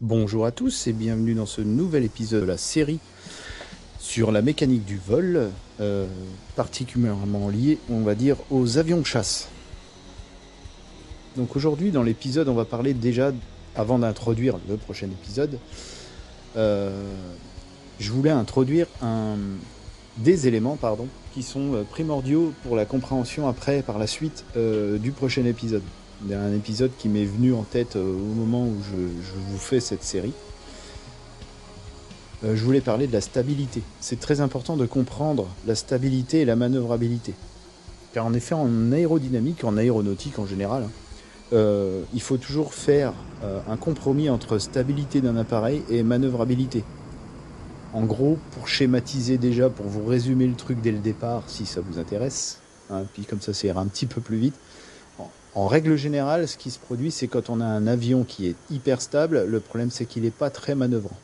Bonjour à tous et bienvenue dans ce nouvel épisode de la série sur la mécanique du vol, particulièrement lié, on va dire, aux avions de chasse. Donc aujourd'hui, dans l'épisode, on va parler déjà, avant d'introduire le prochain épisode, je voulais introduire des éléments qui sont primordiaux pour la compréhension après, par la suite, du prochain épisode. Il y a un épisode qui m'est venu en tête au moment où je vous fais cette série. Je voulais parler de la stabilité. C'est très important de comprendre la stabilité et la manœuvrabilité. Car en effet, en aérodynamique, en aéronautique en général, il faut toujours faire un compromis entre stabilité d'un appareil et manœuvrabilité. En gros, pour schématiser déjà, pour vous résumer le truc dès le départ, si ça vous intéresse, puis comme ça ira un petit peu plus vite. En règle générale, ce qui se produit, c'est quand on a un avion qui est hyper stable, le problème c'est qu'il n'est pas très manœuvrant.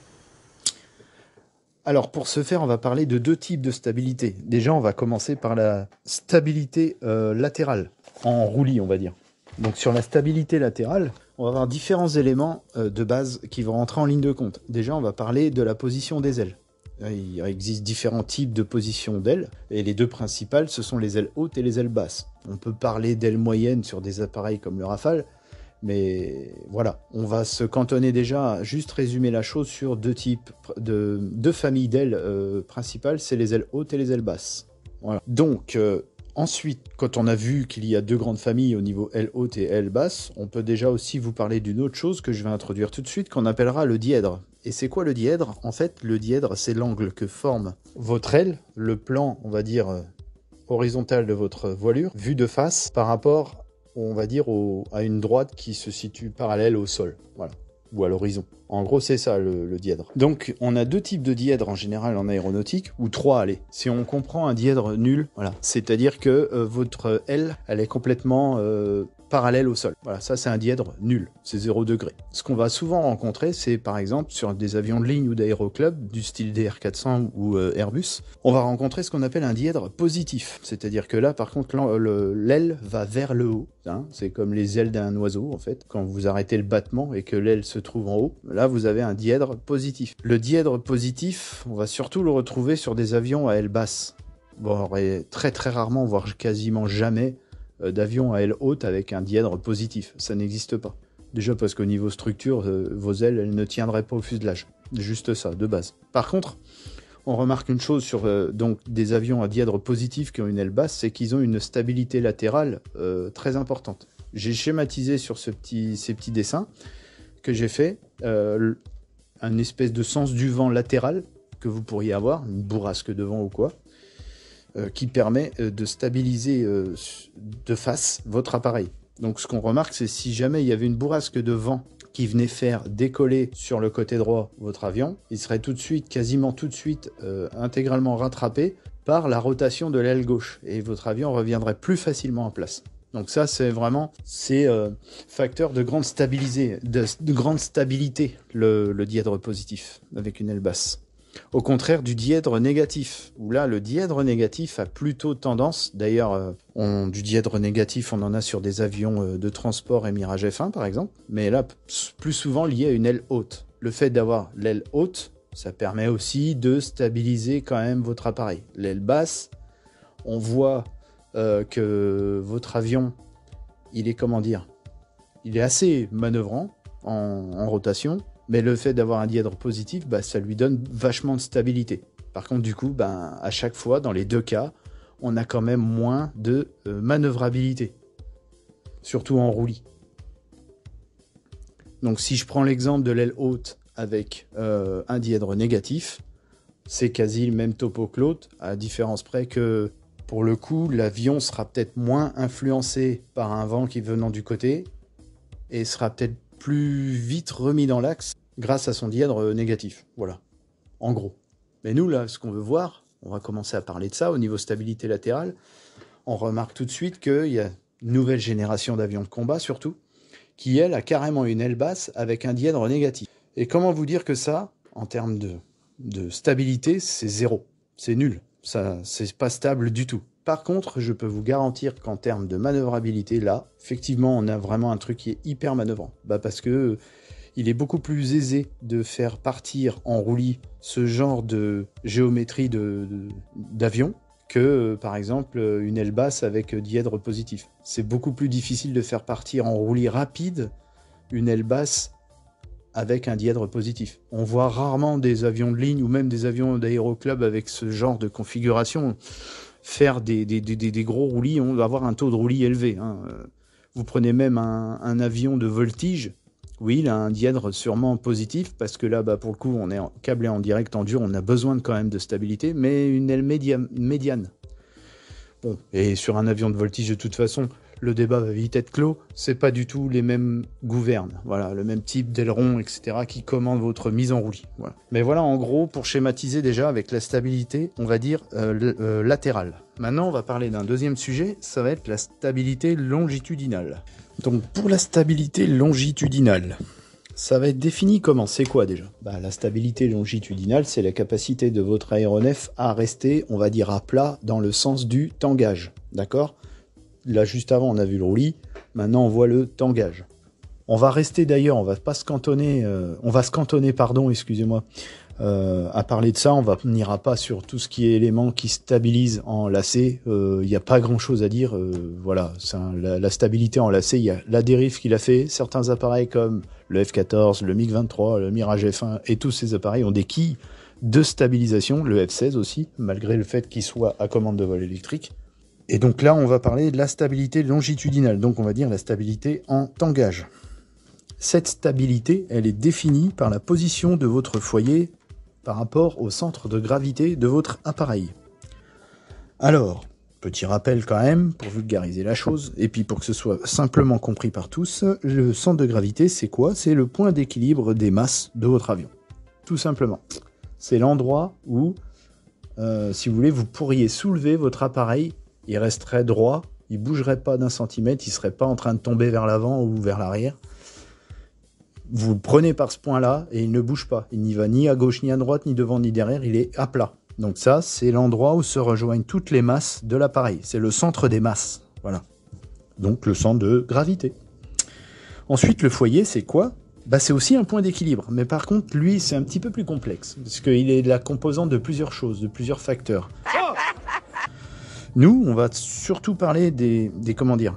Alors pour ce faire, on va parler de deux types de stabilité. Déjà, on va commencer par la stabilité latérale, en roulis on va dire. Donc sur la stabilité latérale, on va avoir différents éléments de base qui vont rentrer en ligne de compte. Déjà, on va parler de la position des ailes. Il existe différents types de positions d'ailes, et les deux principales, ce sont les ailes hautes et les ailes basses. On peut parler d'ailes moyennes sur des appareils comme le Rafale, mais voilà, on va se cantonner déjà à juste résumer la chose sur deux familles d'ailes principales, c'est les ailes hautes et les ailes basses. Voilà. Donc, ensuite, quand on a vu qu'il y a deux grandes familles au niveau aile haute et aile basse, on peut déjà aussi vous parler d'une autre chose que je vais introduire tout de suite, qu'on appellera le dièdre. Et c'est quoi le dièdre ? En fait, le dièdre, c'est l'angle que forme votre aile, le plan, on va dire, horizontal de votre voilure, vu de face par rapport, on va dire, à une droite qui se situe parallèle au sol, voilà, ou à l'horizon. En gros, c'est ça le dièdre. Donc, on a deux types de dièdres en général en aéronautique, ou trois, allez. Si on comprend un dièdre nul, voilà, c'est-à-dire que votre aile, elle est complètement parallèle au sol. Voilà, ça c'est un dièdre nul, c'est 0 degré. Ce qu'on va souvent rencontrer, c'est par exemple sur des avions de ligne ou d'aéroclub, du style DR400 ou Airbus, on va rencontrer ce qu'on appelle un dièdre positif. C'est-à-dire que là, par contre, l'aile va vers le haut. C'est comme les ailes d'un oiseau, en fait. Quand vous arrêtez le battement et que l'aile se trouve en haut, là, vous avez un dièdre positif. Le dièdre positif, on va surtout le retrouver sur des avions à aile basse. Bon, et très très rarement, voire quasiment jamais, d'avions à aile haute avec un dièdre positif. Ça n'existe pas. Déjà parce qu'au niveau structure, vos ailes, elles ne tiendraient pas au fuselage. Juste ça, de base. Par contre, on remarque une chose sur donc des avions à dièdre positif qui ont une aile basse, c'est qu'ils ont une stabilité latérale très importante. J'ai schématisé sur ces petits dessins que j'ai fait un espèce de sens du vent latéral que vous pourriez avoir, une bourrasque de vent ou quoi, qui permet de stabiliser de face votre appareil. Donc ce qu'on remarque, c'est si jamais il y avait une bourrasque de vent qui venait faire décoller sur le côté droit votre avion, il serait quasiment tout de suite, intégralement rattrapé par la rotation de l'aile gauche, et votre avion reviendrait plus facilement en place. Donc ça, c'est vraiment facteur de grande stabilité, le dièdre positif, avec une aile basse. Au contraire du dièdre négatif, où là, le dièdre négatif a plutôt tendance, d'ailleurs, du dièdre négatif, on en a sur des avions de transport et Mirage F1, par exemple, mais là, plus souvent lié à une aile haute. Le fait d'avoir l'aile haute, ça permet aussi de stabiliser quand même votre appareil. L'aile basse, on voit que votre avion, il est assez manœuvrant en rotation, mais le fait d'avoir un dièdre positif, ça lui donne vachement de stabilité. Par contre, du coup, à chaque fois, dans les deux cas, on a quand même moins de manœuvrabilité, surtout en roulis. Donc si je prends l'exemple de l'aile haute avec un dièdre négatif, c'est quasi le même topo que l'autre, à la différence près que, pour le coup, l'avion sera peut-être moins influencé par un vent qui venant du côté, et sera peut-être plus vite remis dans l'axe grâce à son dièdre négatif. Voilà, en gros. Mais nous, là, ce qu'on veut voir, on va commencer à parler de ça au niveau stabilité latérale. On remarque tout de suite qu'il y a une nouvelle génération d'avions de combat, surtout, qui, elle, a carrément une aile basse avec un dièdre négatif. Et comment vous dire que ça, en termes de stabilité, c'est zéro. C'est nul. Ça, c'est pas stable du tout. Par contre, je peux vous garantir qu'en termes de manœuvrabilité, là, effectivement, on a vraiment un truc qui est hyper manœuvrant. Parce que il est beaucoup plus aisé de faire partir en roulis ce genre de géométrie d'avion que, par exemple, une aile basse avec dièdre positif. C'est beaucoup plus difficile de faire partir en roulis rapide une aile basse avec un dièdre positif. On voit rarement des avions de ligne ou même des avions d'aéroclub avec ce genre de configuration faire des gros roulis. On va avoir un taux de roulis élevé. Hein. Vous prenez même un avion de voltige, oui, il a un dièdre sûrement positif, parce que là, pour le coup, on est câblé en direct en dur, on a besoin quand même de stabilité, mais une aile médiane. Bon, et sur un avion de voltige, de toute façon, le débat va vite être clos, c'est pas du tout les mêmes gouvernes, voilà, le même type d'aileron, etc., qui commande votre mise en roulis. Voilà. Mais voilà, en gros, pour schématiser déjà avec la stabilité, on va dire latérale. Maintenant, on va parler d'un deuxième sujet, ça va être la stabilité longitudinale. Donc, pour la stabilité longitudinale, ça va être défini comment? C'est quoi déjà? La stabilité longitudinale, c'est la capacité de votre aéronef à rester, on va dire, à plat dans le sens du tangage, d'accord? Là, juste avant, on a vu le roulis. Maintenant, on voit le tangage. On va rester d'ailleurs, on va se cantonner, à parler de ça. On n'ira pas sur tout ce qui est éléments qui stabilisent en lacet. Il n'y a pas grand-chose à dire. Voilà, la stabilité en lacet, il y a la dérive qu'il a fait. Certains appareils comme le F-14, le MiG-23, le Mirage F1 et tous ces appareils ont des quilles de stabilisation. Le F-16 aussi, malgré le fait qu'il soit à commande de vol électrique. Et donc là, on va parler de la stabilité longitudinale, donc on va dire la stabilité en tangage. Cette stabilité, elle est définie par la position de votre foyer par rapport au centre de gravité de votre appareil. Alors, petit rappel quand même, pour vulgariser la chose, et puis pour que ce soit simplement compris par tous, le centre de gravité, c'est quoi? C'est le point d'équilibre des masses de votre avion. Tout simplement. C'est l'endroit où, si vous voulez, vous pourriez soulever votre appareil. Il resterait droit, il bougerait pas d'un centimètre, il serait pas en train de tomber vers l'avant ou vers l'arrière. Vous le prenez par ce point-là et il ne bouge pas. Il n'y va ni à gauche, ni à droite, ni devant, ni derrière, il est à plat. Donc ça, c'est l'endroit où se rejoignent toutes les masses de l'appareil. C'est le centre des masses. Voilà. Donc le centre de gravité. Ensuite, le foyer, c'est quoi? C'est aussi un point d'équilibre. Mais par contre, lui, c'est un petit peu plus complexe. Parce qu'il est la composante de plusieurs choses, de plusieurs facteurs. Nous, on va surtout parler des comment dire.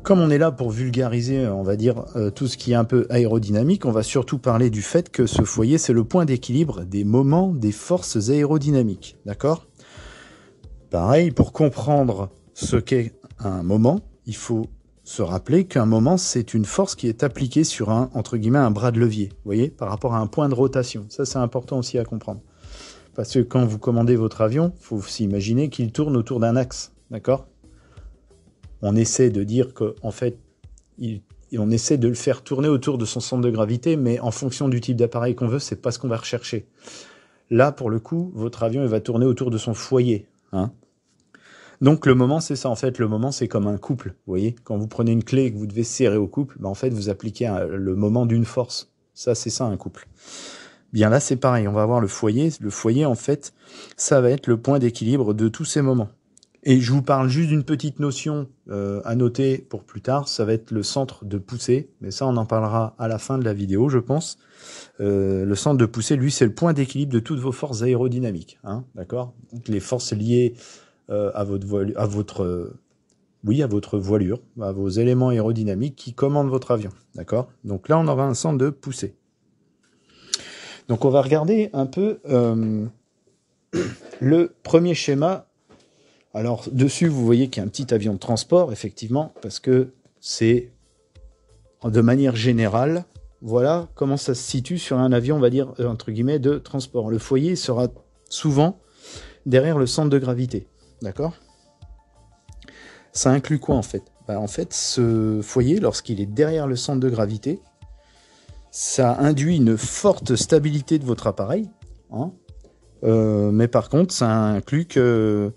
Comme on est là pour vulgariser, on va dire, tout ce qui est un peu aérodynamique, on va surtout parler du fait que ce foyer, c'est le point d'équilibre des moments des forces aérodynamiques. D'accord? Pareil, pour comprendre ce qu'est un moment, il faut se rappeler qu'un moment, c'est une force qui est appliquée sur entre guillemets, un bras de levier. Vous voyez? Par rapport à un point de rotation. Ça, c'est important aussi à comprendre. Parce que quand vous commandez votre avion, il faut s'imaginer qu'il tourne autour d'un axe, d'accord? On essaie de dire qu'en fait, on essaie de le faire tourner autour de son centre de gravité, mais en fonction du type d'appareil qu'on veut, c'est pas ce qu'on va rechercher. Là, pour le coup, votre avion, il va tourner autour de son foyer, hein. Donc le moment, c'est ça. En fait, le moment, c'est comme un couple. Vous voyez, quand vous prenez une clé et que vous devez serrer au couple, en fait, vous appliquez le moment d'une force. Ça, c'est ça, un couple. Bien là, c'est pareil, on va avoir le foyer. Le foyer, en fait, ça va être le point d'équilibre de tous ces moments. Et je vous parle juste d'une petite notion à noter pour plus tard, ça va être le centre de poussée, mais ça, on en parlera à la fin de la vidéo, je pense. Le centre de poussée, lui, c'est le point d'équilibre de toutes vos forces aérodynamiques, hein, d'accord? Donc les forces liées à votre voilure, à vos éléments aérodynamiques qui commandent votre avion, d'accord? Donc là, on aura un centre de poussée. Donc on va regarder un peu le premier schéma. Alors dessus, vous voyez qu'il y a un petit avion de transport, effectivement, parce que c'est, de manière générale, voilà comment ça se situe sur un avion, on va dire, entre guillemets, de transport. Le foyer sera souvent derrière le centre de gravité, d'accord? Ça inclut quoi en fait? En fait, ce foyer, lorsqu'il est derrière le centre de gravité, ça induit une forte stabilité de votre appareil, hein, mais par contre, ça inclut que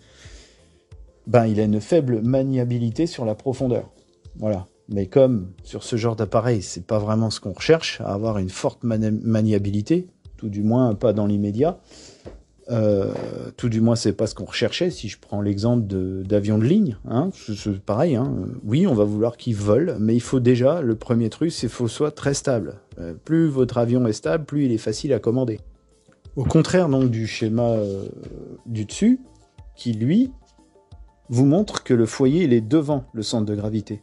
il a une faible maniabilité sur la profondeur. Voilà. Mais comme sur ce genre d'appareil, c'est pas vraiment ce qu'on recherche, à avoir une forte maniabilité, tout du moins pas dans l'immédiat, Tout du moins, c'est pas ce qu'on recherchait. Si je prends l'exemple d'avions de ligne, hein, c'est pareil. Hein, oui, on va vouloir qu'ils volent, mais il faut déjà, le premier truc, c'est qu'il faut soit très stable. Plus votre avion est stable, plus il est facile à commander. Au contraire donc du schéma du dessus, qui lui vous montre que le foyer il est devant le centre de gravité.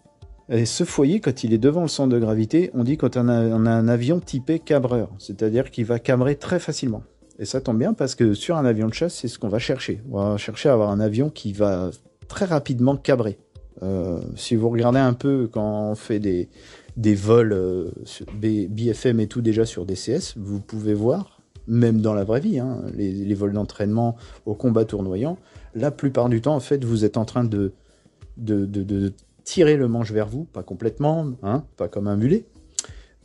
Et ce foyer, quand il est devant le centre de gravité, on dit qu'on a un avion typé cabreur, c'est-à-dire qu'il va cabrer très facilement. Et ça tombe bien parce que sur un avion de chasse, c'est ce qu'on va chercher. On va chercher à avoir un avion qui va très rapidement cabrer. Si vous regardez un peu quand on fait des vols BFM et tout déjà sur DCS, vous pouvez voir, même dans la vraie vie, hein, les vols d'entraînement au combat tournoyant, la plupart du temps, en fait, vous êtes en train de tirer le manche vers vous, pas complètement, hein, pas comme un mulet,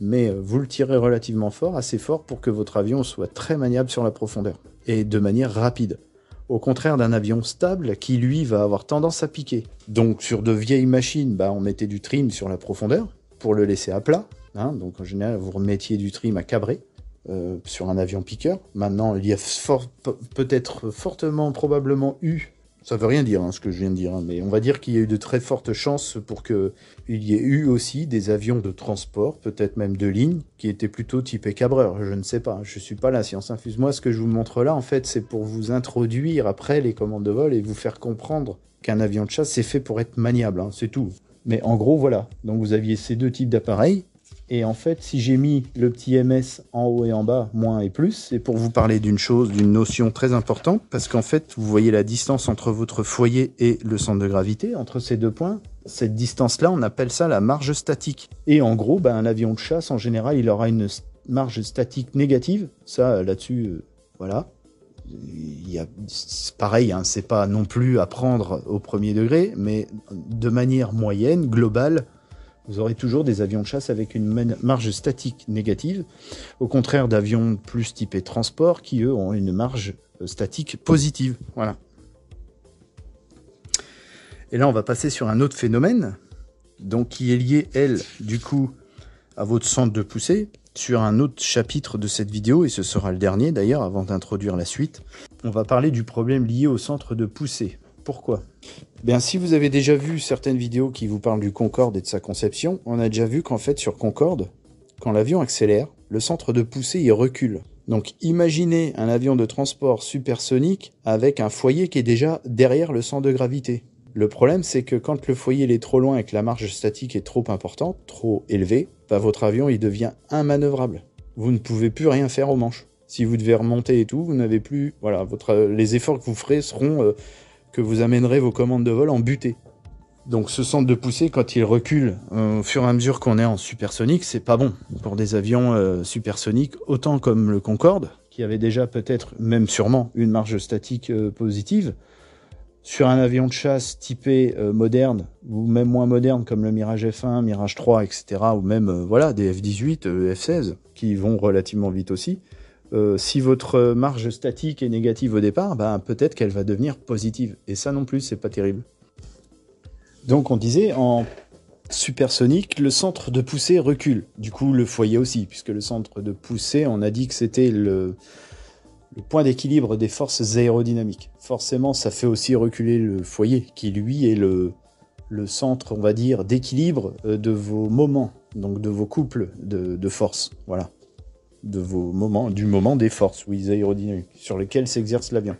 mais vous le tirez relativement fort, assez fort pour que votre avion soit très maniable sur la profondeur, et de manière rapide. Au contraire d'un avion stable qui, lui, va avoir tendance à piquer. Donc, sur de vieilles machines, on mettait du trim sur la profondeur pour le laisser à plat. Hein, donc, en général, vous remettiez du trim à cabrer sur un avion piqueur. Maintenant, il y a peut-être fortement, probablement eu, ça veut rien dire ce que je viens de dire, hein, mais on va dire qu'il y a eu de très fortes chances pour qu'il y ait eu aussi des avions de transport, peut-être même de ligne, qui étaient plutôt typés cabreurs. Je ne sais pas, je suis pas la science infuse. Moi, ce que je vous montre là, en fait, c'est pour vous introduire après les commandes de vol et vous faire comprendre qu'un avion de chasse, c'est fait pour être maniable, hein, c'est tout. Mais en gros, voilà. Donc vous aviez ces deux types d'appareils. Et en fait, si j'ai mis le petit MS en haut et en bas, moins et plus, c'est pour vous parler d'une chose, d'une notion très importante, parce qu'en fait, vous voyez la distance entre votre foyer et le centre de gravité, entre ces deux points. Cette distance-là, on appelle ça la marge statique. Et en gros, un avion de chasse, en général, il aura une marge statique négative. Ça, là-dessus, voilà. C'est pareil, hein, c'est pas non plus à prendre au premier degré, mais de manière moyenne, globale, vous aurez toujours des avions de chasse avec une marge statique négative, au contraire d'avions plus typés transport qui, eux, ont une marge statique positive. Voilà. Et là, on va passer sur un autre phénomène, donc qui est lié, elle, du coup, à votre centre de poussée, sur un autre chapitre de cette vidéo, et ce sera le dernier d'ailleurs, avant d'introduire la suite. On va parler du problème lié au centre de poussée. Pourquoi ? Si vous avez déjà vu certaines vidéos qui vous parlent du Concorde et de sa conception, on a déjà vu qu'en fait sur Concorde, quand l'avion accélère, le centre de poussée il recule. Donc imaginez un avion de transport supersonique avec un foyer qui est déjà derrière le centre de gravité. Le problème c'est que quand le foyer il est trop loin et que la marge statique est trop importante, trop élevée, votre avion il devient immanœuvrable. Vous ne pouvez plus rien faire aux manches. Si vous devez remonter et tout, vous n'avez plus... Voilà, les efforts que vous ferez seront... que vous amènerez vos commandes de vol en butée. Donc ce centre de poussée, quand il recule au fur et à mesure qu'on est en supersonique, c'est pas bon pour des avions supersoniques, autant comme le Concorde, qui avait déjà peut-être, même sûrement, une marge statique positive. Sur un avion de chasse typé moderne, ou même moins moderne, comme le Mirage F1, Mirage 3, etc., ou même des F-18, F-16, qui vont relativement vite aussi, si votre marge statique est négative au départ, peut-être qu'elle va devenir positive. Et ça non plus, c'est pas terrible. Donc on disait, en supersonique, le centre de poussée recule. Du coup, le foyer aussi, puisque le centre de poussée, on a dit que c'était le point d'équilibre des forces aérodynamiques. Forcément, ça fait aussi reculer le foyer, qui lui est le centre, on va dire, d'équilibre de vos moments, donc de vos couples de force. Voilà. Du moment des forces, aérodynamiques, sur lesquelles s'exerce l'avion.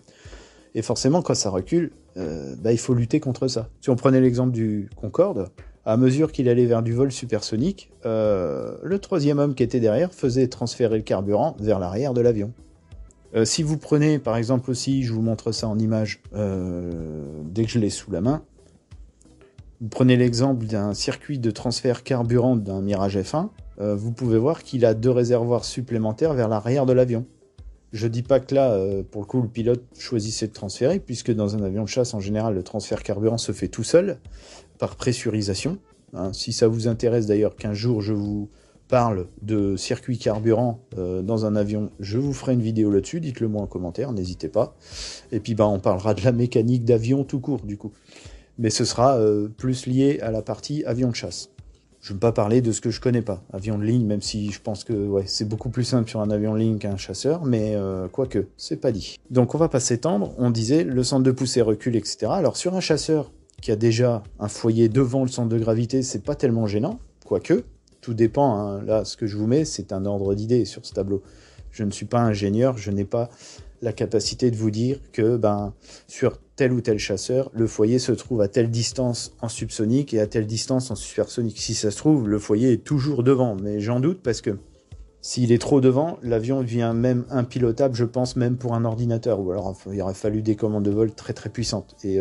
Et forcément, quand ça recule, il faut lutter contre ça. Si on prenait l'exemple du Concorde, à mesure qu'il allait vers du vol supersonique, le troisième homme qui était derrière faisait transférer le carburant vers l'arrière de l'avion. Si vous prenez, par exemple aussi, je vous montre ça en image, dès que je l'ai sous la main, vous prenez l'exemple d'un circuit de transfert carburant d'un Mirage F1, vous pouvez voir qu'il a 2 réservoirs supplémentaires vers l'arrière de l'avion. Je dis pas que là, pour le coup, le pilote choisissait de transférer, puisque dans un avion de chasse, en général, le transfert carburant se fait tout seul, par pressurisation. Hein, si ça vous intéresse d'ailleurs qu'un jour je vous parle de circuit carburant dans un avion, je vous ferai une vidéo là-dessus, dites-le moi en commentaire, n'hésitez pas. Et puis on parlera de la mécanique d'avion tout court, du coup. Mais ce sera plus lié à la partie avion de chasse. Je ne veux pas parler de ce que je connais pas. Avion de ligne, même si je pense que ouais, c'est beaucoup plus simple sur un avion de ligne qu'un chasseur, mais quoique, c'est pas dit. Donc on va pas s'étendre, on disait le centre de poussée recule, etc. Alors sur un chasseur qui a déjà un foyer devant le centre de gravité, c'est pas tellement gênant, quoique, tout dépend. Hein. Là, ce que je vous mets, c'est un ordre d'idée sur ce tableau. Je ne suis pas ingénieur, je n'ai pas la capacité de vous dire que sur tel ou tel chasseur, le foyer se trouve à telle distance en subsonique et à telle distance en supersonique. Si ça se trouve, le foyer est toujours devant, mais j'en doute parce que s'il est trop devant, l'avion devient même impilotable, je pense même pour un ordinateur, ou alors il aurait fallu des commandes de vol très très puissantes. Et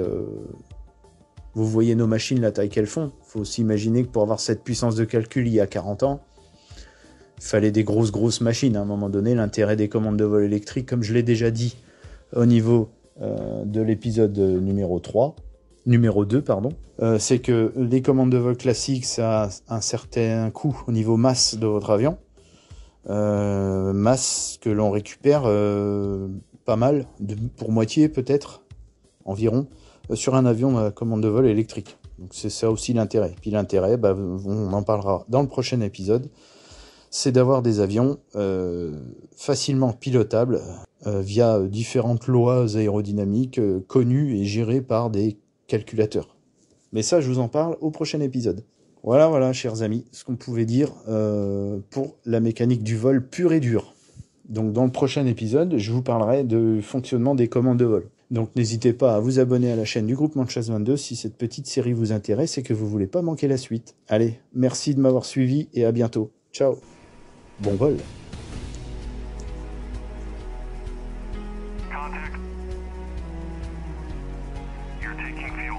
vous voyez nos machines, la taille qu'elles font. Il faut aussi imaginer que pour avoir cette puissance de calcul il y a 40 ans, il fallait des grosses machines. À un moment donné, l'intérêt des commandes de vol électriques, comme je l'ai déjà dit au niveau de l'épisode numéro 2, c'est que les commandes de vol classiques, ça a un certain coût au niveau masse de votre avion. Masse que l'on récupère pas mal, pour moitié peut-être, environ, sur un avion à commande de vol électrique. Donc c'est ça aussi l'intérêt. Puis l'intérêt, on en parlera dans le prochain épisode, c'est d'avoir des avions facilement pilotables via différentes lois aérodynamiques connues et gérées par des calculateurs. Mais ça, je vous en parle au prochain épisode. Voilà, chers amis, ce qu'on pouvait dire pour la mécanique du vol pure et dure. Donc dans le prochain épisode, je vous parlerai du fonctionnement des commandes de vol. Donc n'hésitez pas à vous abonner à la chaîne du Groupement de Chasse 22 si cette petite série vous intéresse et que vous voulez pas manquer la suite. Allez, merci de m'avoir suivi et à bientôt. Ciao. Bon vol. Contact. You're taking fuel.